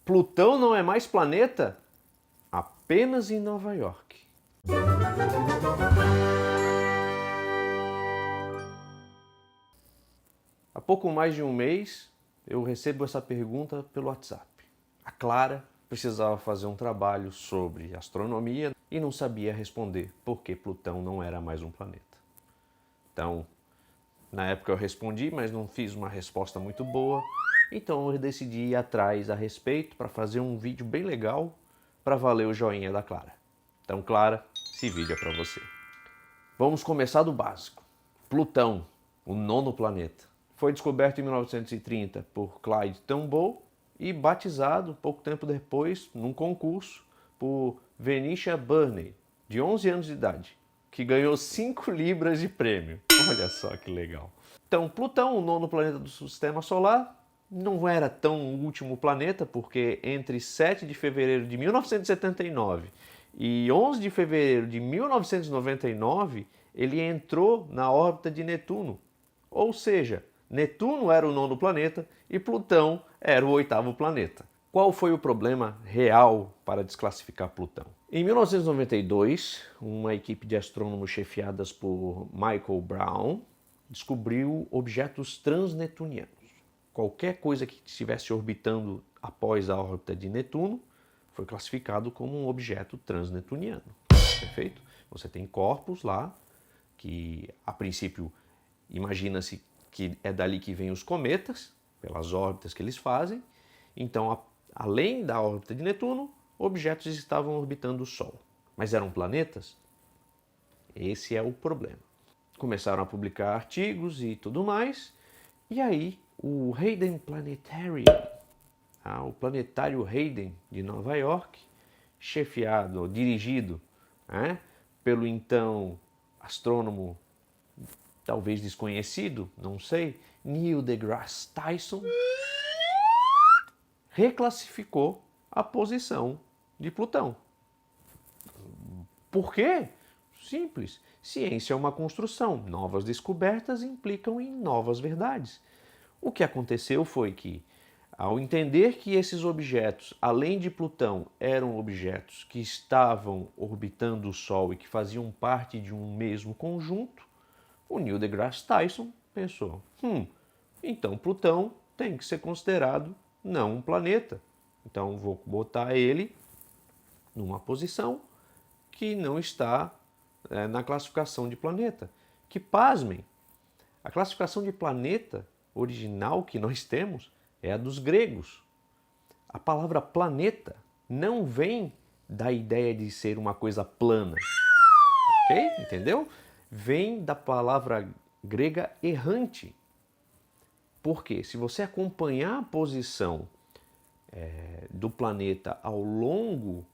Plutão não é mais planeta? Apenas em Nova York. Há pouco mais de um mês, eu recebo essa pergunta pelo WhatsApp. A Clara precisava fazer um trabalho sobre astronomia e não sabia responder por que Plutão não era mais um planeta. Então, na época eu respondi, mas não fiz uma resposta muito boa. Então eu decidi ir atrás a respeito para fazer um vídeo bem legal para valer o joinha da Clara. Então, Clara, esse vídeo é para você. Vamos começar do básico. Plutão, o nono planeta, foi descoberto em 1930 por Clyde Tombaugh e batizado pouco tempo depois, num concurso, por Venetia Burney, de 11 anos de idade, que ganhou 5 libras de prêmio. Olha só que legal. Então, Plutão, o nono planeta do Sistema Solar, não era tão o último planeta, porque entre 7 de fevereiro de 1979 e 11 de fevereiro de 1999, ele entrou na órbita de Netuno. Ou seja, Netuno era o nono planeta e Plutão era o oitavo planeta. Qual foi o problema real para desclassificar Plutão? Em 1992, uma equipe de astrônomos chefiadas por Michael Brown descobriu objetos transnetunianos. Qualquer coisa que estivesse orbitando após a órbita de Netuno foi classificado como um objeto transnetuniano. Perfeito? Você tem corpos lá que, a princípio, imagina-se que é dali que vêm os cometas, pelas órbitas que eles fazem. Então, além da órbita de Netuno, objetos estavam orbitando o Sol. Mas eram planetas? Esse é o problema. Começaram a publicar artigos e tudo mais, e aí o Hayden Planetarium, o planetário Hayden de Nova York, chefiado, dirigido pelo então astrônomo, talvez desconhecido, não sei, Neil deGrasse Tyson, reclassificou a posição de Plutão. Por quê? Simples. Ciência é uma construção. Novas descobertas implicam em novas verdades. O que aconteceu foi que, ao entender que esses objetos, além de Plutão, eram objetos que estavam orbitando o Sol e que faziam parte de um mesmo conjunto, o Neil deGrasse Tyson pensou, então Plutão tem que ser considerado não um planeta. Então vou botar ele numa posição que não está na classificação de planeta. Que pasmem, a classificação de planeta original que nós temos é a dos gregos. A palavra planeta não vem da ideia de ser uma coisa plana, ok? Entendeu? Vem da palavra grega errante. Porque se você acompanhar a posição do planeta ao longo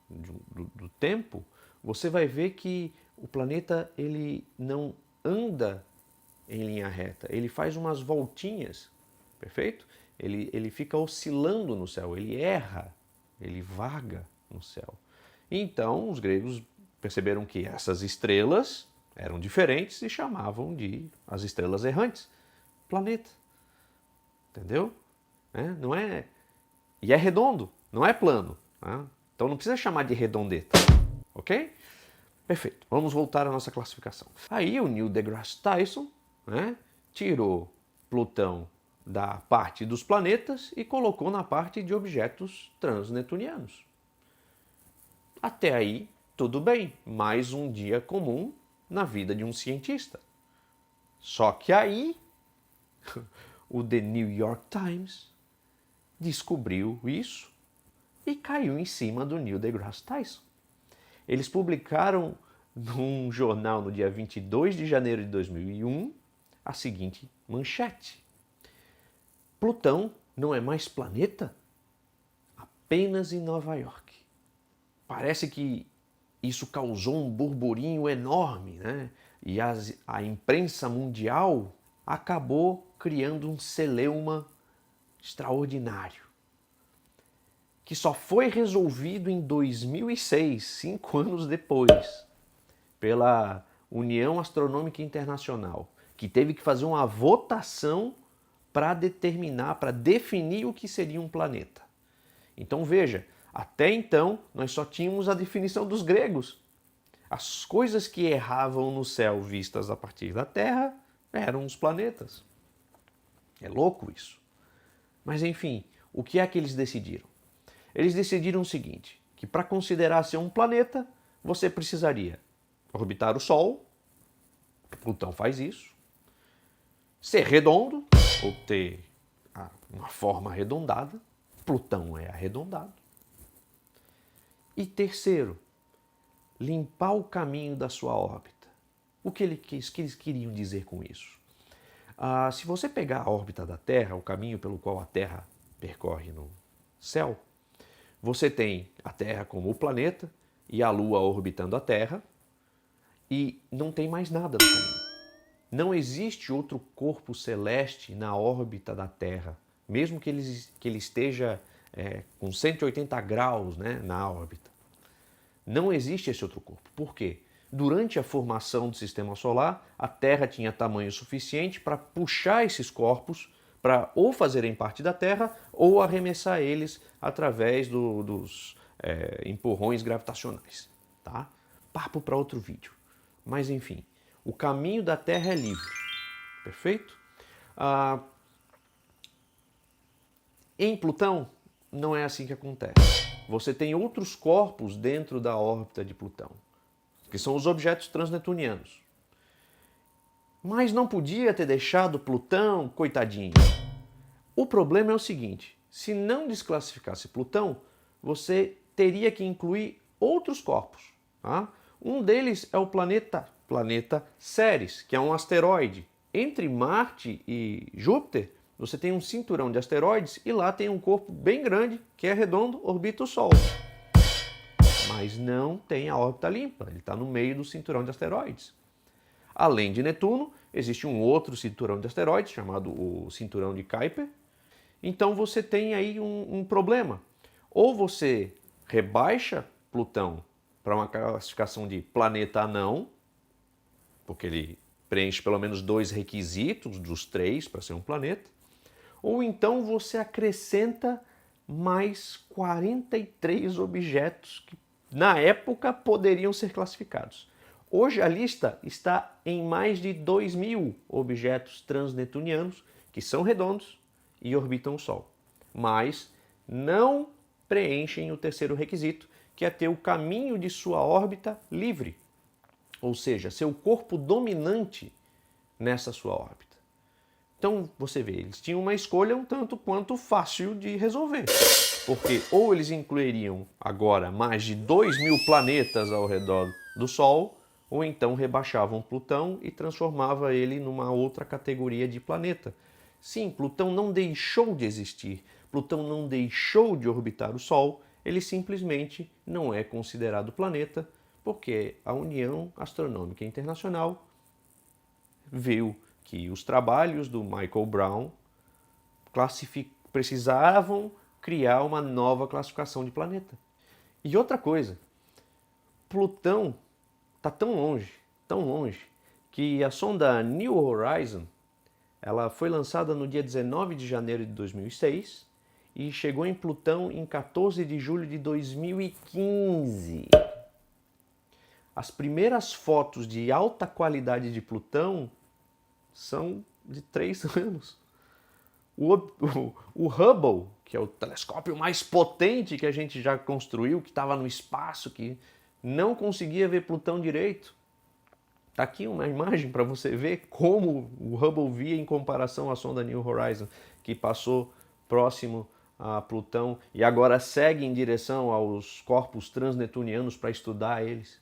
do tempo, você vai ver que o planeta ele não anda em linha reta, ele faz umas voltinhas, perfeito? Ele fica oscilando no céu, ele erra, ele vaga no céu. Então os gregos perceberam que essas estrelas eram diferentes e chamavam de as estrelas errantes, planeta. Entendeu? Não é... E é redondo, não é plano. Então não precisa chamar de redondeta, ok? Perfeito, vamos voltar à nossa classificação. Aí o Neil deGrasse Tyson tirou Plutão da parte dos planetas e colocou na parte de objetos transnetunianos. Até aí, tudo bem, mais um dia comum na vida de um cientista. Só que aí, o The New York Times descobriu isso e caiu em cima do Neil deGrasse Tyson. Eles publicaram num jornal no dia 22 de janeiro de 2001 a seguinte manchete: Plutão não é mais planeta? Apenas em Nova York. Parece que isso causou um burburinho enorme, E a imprensa mundial acabou criando um celeuma extraordinário, que só foi resolvido em 2006, 5 anos depois, pela União Astronômica Internacional, que teve que fazer uma votação para definir o que seria um planeta. Então veja, até então nós só tínhamos a definição dos gregos. As coisas que erravam no céu vistas a partir da Terra eram os planetas. É louco isso. Mas enfim, o que é que eles decidiram? Eles decidiram o seguinte, que para considerar ser um planeta, você precisaria orbitar o Sol, Plutão faz isso, ser redondo, ou ter uma forma arredondada, Plutão é arredondado. E terceiro, limpar o caminho da sua órbita. O que eles queriam dizer com isso? Se você pegar a órbita da Terra, o caminho pelo qual a Terra percorre no céu, você tem a Terra como o planeta e a Lua orbitando a Terra e não tem mais nada no caminho. Não existe outro corpo celeste na órbita da Terra, mesmo que ele esteja com 180 graus, né, na órbita. Não existe esse outro corpo. Por quê? Durante a formação do Sistema Solar, a Terra tinha tamanho suficiente para puxar esses corpos para ou fazerem parte da Terra ou arremessar eles através dos empurrões gravitacionais. Tá? Papo para outro vídeo. Mas enfim, o caminho da Terra é livre. Perfeito? Em Plutão, não é assim que acontece. Você tem outros corpos dentro da órbita de Plutão, que são os objetos transnetunianos. Mas não podia ter deixado Plutão, coitadinho. O problema é o seguinte, se não desclassificasse Plutão, você teria que incluir outros corpos. Tá? Um deles é o planeta Ceres, que é um asteroide. Entre Marte e Júpiter, você tem um cinturão de asteroides e lá tem um corpo bem grande, que é redondo, orbita o Sol. Mas não tem a órbita limpa, ele está no meio do cinturão de asteroides. Além de Netuno, existe um outro cinturão de asteroides, chamado o cinturão de Kuiper. Então você tem aí um problema. Ou você rebaixa Plutão para uma classificação de planeta anão, porque ele preenche pelo menos 2 requisitos dos 3 para ser um planeta, ou então você acrescenta mais 43 objetos que na época poderiam ser classificados. Hoje a lista está em mais de 2.000 objetos transnetunianos que são redondos e orbitam o Sol, mas não preenchem o terceiro requisito, que é ter o caminho de sua órbita livre, ou seja, ser o corpo dominante nessa sua órbita. Então, você vê, eles tinham uma escolha um tanto quanto fácil de resolver. Porque ou eles incluiriam agora mais de 2.000 planetas ao redor do Sol, ou então rebaixavam Plutão e transformava ele numa outra categoria de planeta. Sim, Plutão não deixou de existir, Plutão não deixou de orbitar o Sol, ele simplesmente não é considerado planeta, porque a União Astronômica Internacional viu que os trabalhos do Michael Brown precisavam criar uma nova classificação de planeta. E outra coisa, Plutão está tão longe, que a sonda New Horizons ela foi lançada no dia 19 de janeiro de 2006 e chegou em Plutão em 14 de julho de 2015. As primeiras fotos de alta qualidade de Plutão são de 3 anos. O Hubble, que é o telescópio mais potente que a gente já construiu, que estava no espaço, que não conseguia ver Plutão direito. Está aqui uma imagem para você ver como o Hubble via em comparação à sonda New Horizons, que passou próximo a Plutão e agora segue em direção aos corpos transnetunianos para estudar eles.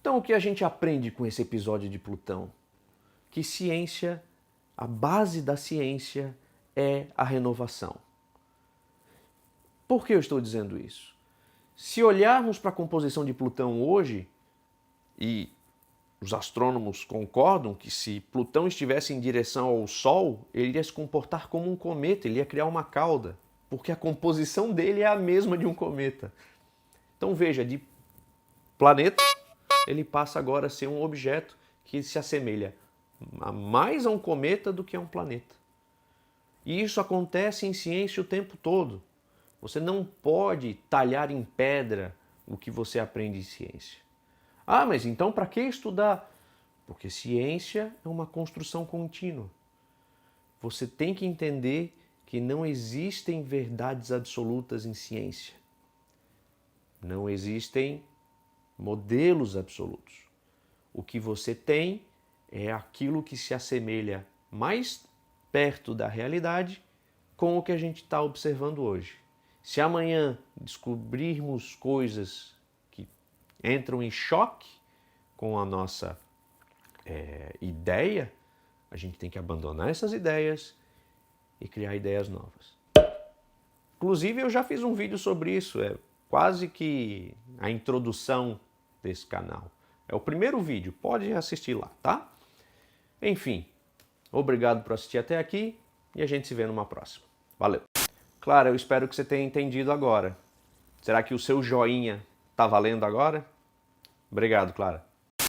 Então o que a gente aprende com esse episódio de Plutão? Que ciência, a base da ciência é a renovação. Por que eu estou dizendo isso? Se olharmos para a composição de Plutão hoje, e os astrônomos concordam que se Plutão estivesse em direção ao Sol, ele ia se comportar como um cometa, ele ia criar uma cauda, porque a composição dele é a mesma de um cometa. Então veja, de planeta, ele passa agora a ser um objeto que se assemelha mais a um cometa do que a um planeta. E isso acontece em ciência o tempo todo. Você não pode talhar em pedra o que você aprende em ciência. Ah, mas então para que estudar? Porque ciência é uma construção contínua. Você tem que entender que não existem verdades absolutas em ciência. Não existem modelos absolutos. O que você tem é aquilo que se assemelha mais perto da realidade com o que a gente está observando hoje. Se amanhã descobrirmos coisas que entram em choque com a nossa ideia, a gente tem que abandonar essas ideias e criar ideias novas. Inclusive, eu já fiz um vídeo sobre isso, é quase que a introdução desse canal. É o primeiro vídeo, pode assistir lá, tá? Enfim, obrigado por assistir até aqui e a gente se vê numa próxima. Valeu! Claro, eu espero que você tenha entendido agora. Será que o seu joinha tá valendo agora? Obrigado, Clara.